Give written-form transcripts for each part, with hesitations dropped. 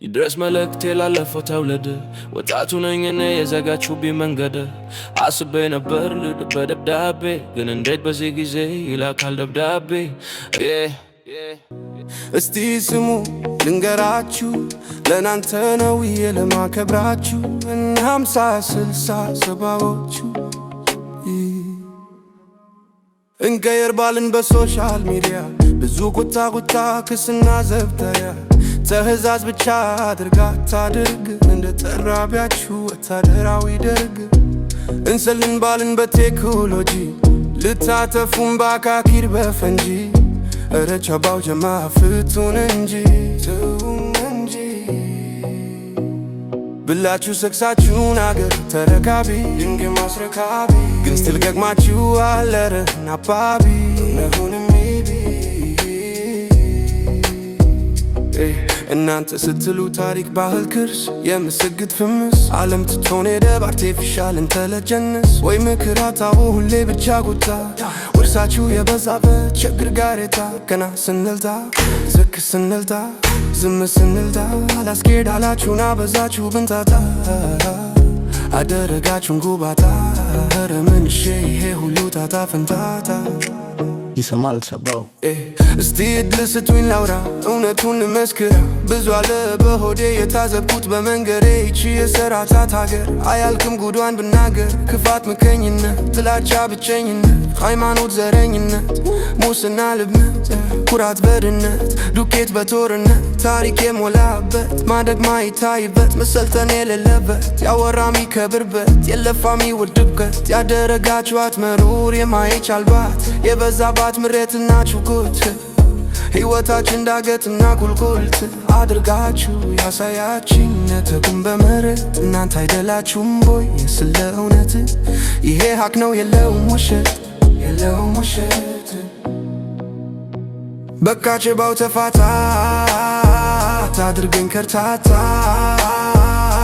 ይድረስ መልእክቴ ላለፈው ትውልድ ወጣቱ ነኝ እኔ የዘጋችሁብኝ መንገድ አስቤ ነበር ልድ በደብዳቤ ግን እንዴት በዚህ ጊዜ ይላካል ደብዳቤ እስቲ ስሙ ልንገራችሁ ለናንተ ነው ለማከብራችሁ እና 50 60 70ዎቹ እንቀየር ባልን በሶሻል ሚዲያ ብዙ ቁጣ ክስና ዘብተያ ትዕዛዝ ብቻ አድርጋ ታድርግ እንደ ጠራቢያችሁ ወታደራዊ ደርግ እንሰልን ባልን በቴክኖሎጂ ልታተፉን በአካኪር በፈንጂ እረ ቻባው ጀማ ፍቱን እንጂ ብላችሁ ሰክሳችሁን አገር ተረካቢ ድንግ ማስረካቢ ግን ስትል ገግማችሁ አለረን አባቢ ነሁንም እናንተ ስትሉ ታሪክ ባህል ክርስ የምስግት ፍምስ ዓለም ትቶን ሄደ በአርቴፊሻል ኢንተለጀንስ ወይ ምክራታው ሁሌ ብቻ ጉታ ውርሳችሁ የበዛበት ችግር ጋሬታ ገና ስንልታ ዝክ ስንልታ ዝም ስንልታ አላስኬድ አላችሁን አበዛችሁ ብንታታ አደረጋችሁን ጉባታ ኧረ ምንሼ ይሄ ሁሉ ታታ ፍንታታ ይሰማል ሰባው እስቲ እድል ስጡኝ ላውራ እውነቱን መስክራ ብዙ አለ በሆዴ የታዘብኩት በመንገሬ ይቺ የሰራታት ሀገር አያልቅም ጉዷን ብናገር ክፋት ምቀኝነት ጥላቻ ብቸኝነት ሃይማኖት ዘረኝነት ሙስና ልብነት ኩራት በድነት ዱቄት በጦርነት ታሪክ የሞላበት ማደግ ማይታይበት መሰልጠን የሌለበት ያወራ ሚከብርበት የለፋ ሚወድበት ያደረጋችኋት መሮር የማይቻልባት የበዛባት ምሬትና ችኩት ሕይወታችን ዳገትና ቁልቁልት አድርጋችሁ ያሳያችኝ ነጥብን በመረት እናንተ አይደላችሁም ቦይ ስለ እውነት ይሄ ሀቅ ነው የለውም ውሸት የለውም ውሸት በቃ ጭባው ተፋታ ታድርገኝ ከርታታ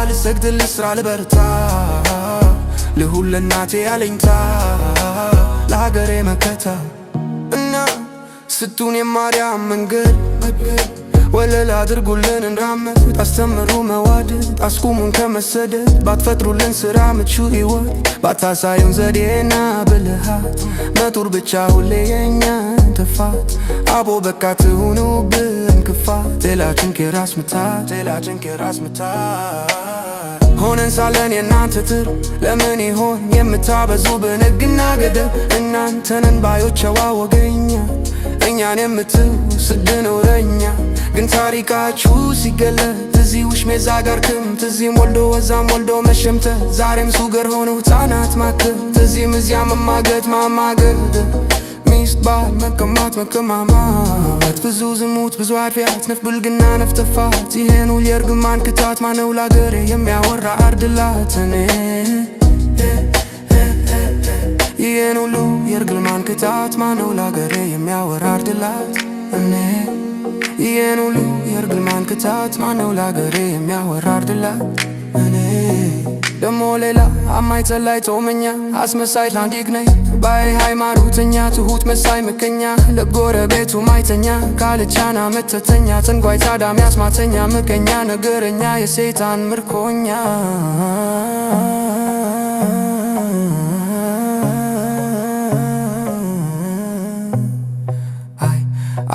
ልሰግድ ልስራ ልበርታ ልሁን ለእናቴ ያለኝታ ለሀገሬ መከታ እና ስጡን የማርያም መንገድ ወለል አድርጉልን እንራመድ አስተምሩ መዋደድ አስቁሙን ከመሰደድ ባትፈጥሩልን ስራ ምቹ ሕይወት ባታሳዩን ዘዴና ብልሃት መጡር ብቻ ሁሌ የኛን ጥፋት አቦ በቃ ትሁኑብን ክፋት ሌላችን ከራስ ምታት ሆነን ሳለን የእናንተ ትር ለምን ይሆን የምታበዙብን ሕግና ገደብ እናንተንን ባዮቸዋ ወገኛ እኛን የምትው ስድ ኖረኛ ግን ታሪካችሁ ሲገለጥ እዚህ ውሽሜዛ ጋር ክምት እዚህም ወልዶ ወዛም ወልዶ መሸምተ ዛሬም ሱገር ሆኖ ሕፃናት ማከት እዚህም እዚያም መማገት ማማገት ሚስት ባል መቀማት መቀማማት ብዙ ዝሙት ብዙ አድፊያት ነፍ ብልግና ነፍ ተፋት ይሄን ሁሉ የእርግማን ክታት ማነው ላገሬ የሚያወራ አርድላት እኔ ይሄን ሁሉ የእርግማን ክታት ማነው ላገሬ የሚያወራ አርድላት እኔ ይሄን ሁሉ የእርግማን ክታት ማነው ላገሬ የሚያወራ አርድላት እኔ ደሞ ሌላ አማይ ጸላይ ጾመኛ አስመሳይ ላንዲግ ነኝ ባይ ሃይማኖተኛ ትሁት መሳይ ምቀኛ ለጎረቤቱ ማይተኛ ካልቻና መተተኛ ተንጓይ ታዳሚ አስማተኛ ምቀኛ ነገረኛ የሰይጣን ምርኮኛ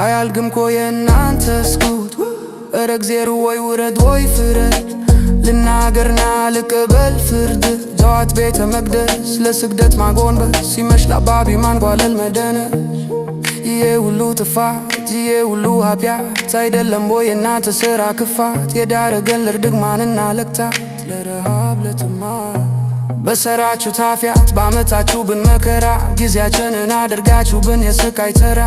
አያልግም ኮ የእናንተ ስኩት እረ እግዜሩ ወይ ውረድ ወይ ፍረድ ልናገርና ልቅበል ፍርድ ዘዋት ቤተ መቅደስ ለስግደት ማጎንበስ ሲመሽ ለአባቢ ማንጓለል መደነስ ይሄ ሁሉ ጥፋት ይሄ ሁሉ ኃጢአት አይደለም ወይ የእናንተ ሥራ ክፋት የዳረገን ለርድግማንና ለክታት ለረሃብ ለጥማት በሰራችሁ ታፊያት ባመታችሁ ብን መከራ ጊዜያችንን አድርጋችሁ ብን የስቃይ ተራ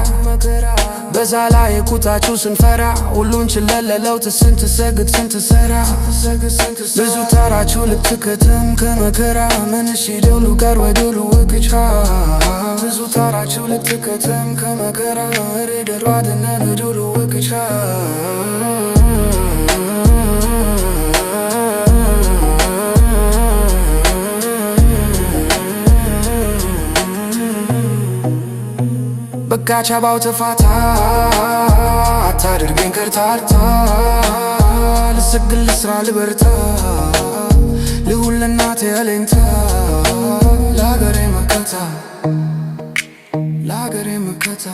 በዛ ላይ ኩታችሁ ስንፈራ ሁሉን ችለለለውት ስንት ሰግድ ስንት ሰራ ብዙ ተራችሁ ልትከተም ከመከራ መንሽ ደውሉ ጋር ወደሉ ወቅቻ ብዙ ተራችሁ ልትከተም ከመከራ ሬደሩ አደነን ደውሉ ወቅቻ በቃች አባው ተፋታ አታድርገኝ ከርታታ ልስግድ ልስራ ልበርታ ልሁን ለእናቴ አለኝታ ለሀገሬ መከታ ለሀገሬ መከታ